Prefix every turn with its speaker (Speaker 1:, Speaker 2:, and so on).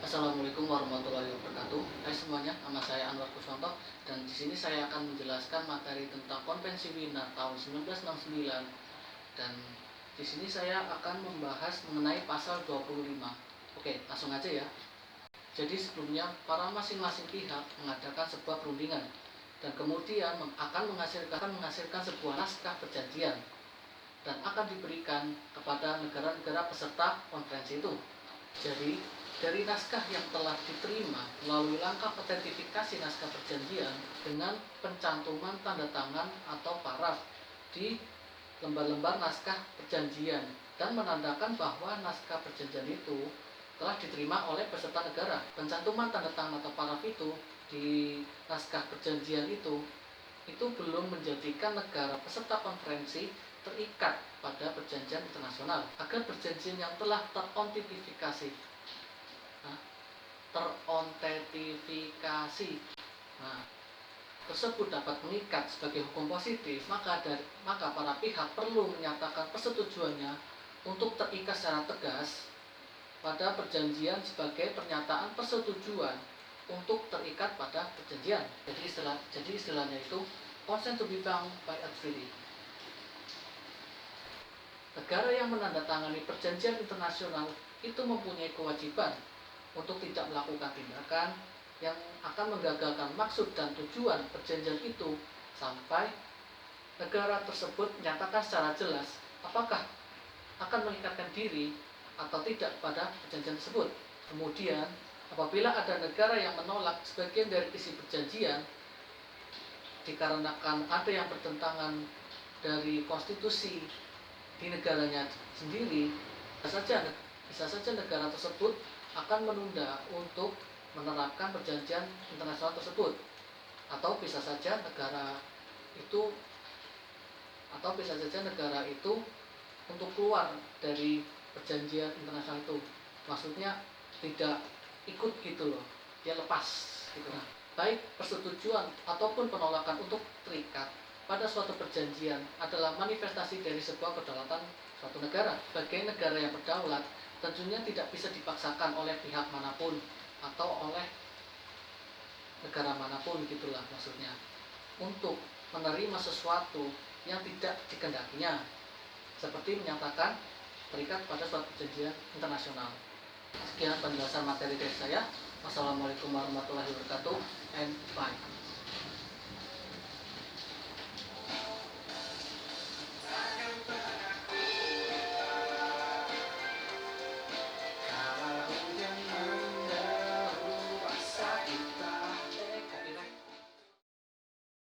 Speaker 1: Assalamualaikum warahmatullahi wabarakatuh. Hai semuanya, nama saya Anwar Kuswanto dan di sini saya akan menjelaskan materi tentang Konvensi Wina tahun 1969 dan di sini saya akan membahas mengenai pasal 25. Oke, langsung aja ya. Jadi sebelumnya para masing-masing pihak mengadakan sebuah perundingan dan kemudian akan menghasilkan sebuah naskah perjanjian dan akan diberikan kepada negara-negara peserta konferensi itu. Jadi, dari naskah yang telah diterima melalui langkah otentifikasi naskah perjanjian dengan pencantuman tanda tangan atau paraf di lembar-lembar naskah perjanjian dan menandakan bahwa naskah perjanjian itu telah diterima oleh peserta negara. Pencantuman tanda tangan atau paraf itu di naskah perjanjian itu belum menjadikan negara peserta konferensi terikat pada perjanjian internasional agar perjanjian yang telah terontentifikasi tersebut dapat mengikat sebagai hukum positif, maka para pihak perlu menyatakan persetujuannya untuk terikat secara tegas pada perjanjian sebagai pernyataan persetujuan untuk terikat pada perjanjian. Jadi istilahnya itu consent to be bound by a treaty. Negara yang menandatangani perjanjian internasional itu mempunyai kewajiban untuk tidak melakukan tindakan yang akan menggagalkan maksud dan tujuan perjanjian itu sampai negara tersebut menyatakan secara jelas apakah akan mengikatkan diri atau tidak pada perjanjian tersebut. Kemudian, apabila ada negara yang menolak sebagian dari isi perjanjian dikarenakan ada yang bertentangan dari konstitusi di negaranya sendiri, bisa saja negara tersebut akan menunda untuk menerapkan perjanjian internasional tersebut, atau bisa saja negara itu untuk keluar dari perjanjian internasional itu, maksudnya tidak ikut gitu loh, dia lepas gitu. Nah, baik persetujuan ataupun penolakan untuk terikat pada suatu perjanjian adalah manifestasi dari sebuah kedaulatan suatu negara. Sebagai negara yang berdaulat, tentunya tidak bisa dipaksakan oleh pihak manapun atau oleh negara manapun gitulah maksudnya untuk menerima sesuatu yang tidak dikehendakinya, seperti menyatakan terikat pada suatu perjanjian internasional. Sekian penjelasan materi dari saya. Wassalamualaikum warahmatullahi wabarakatuh and bye.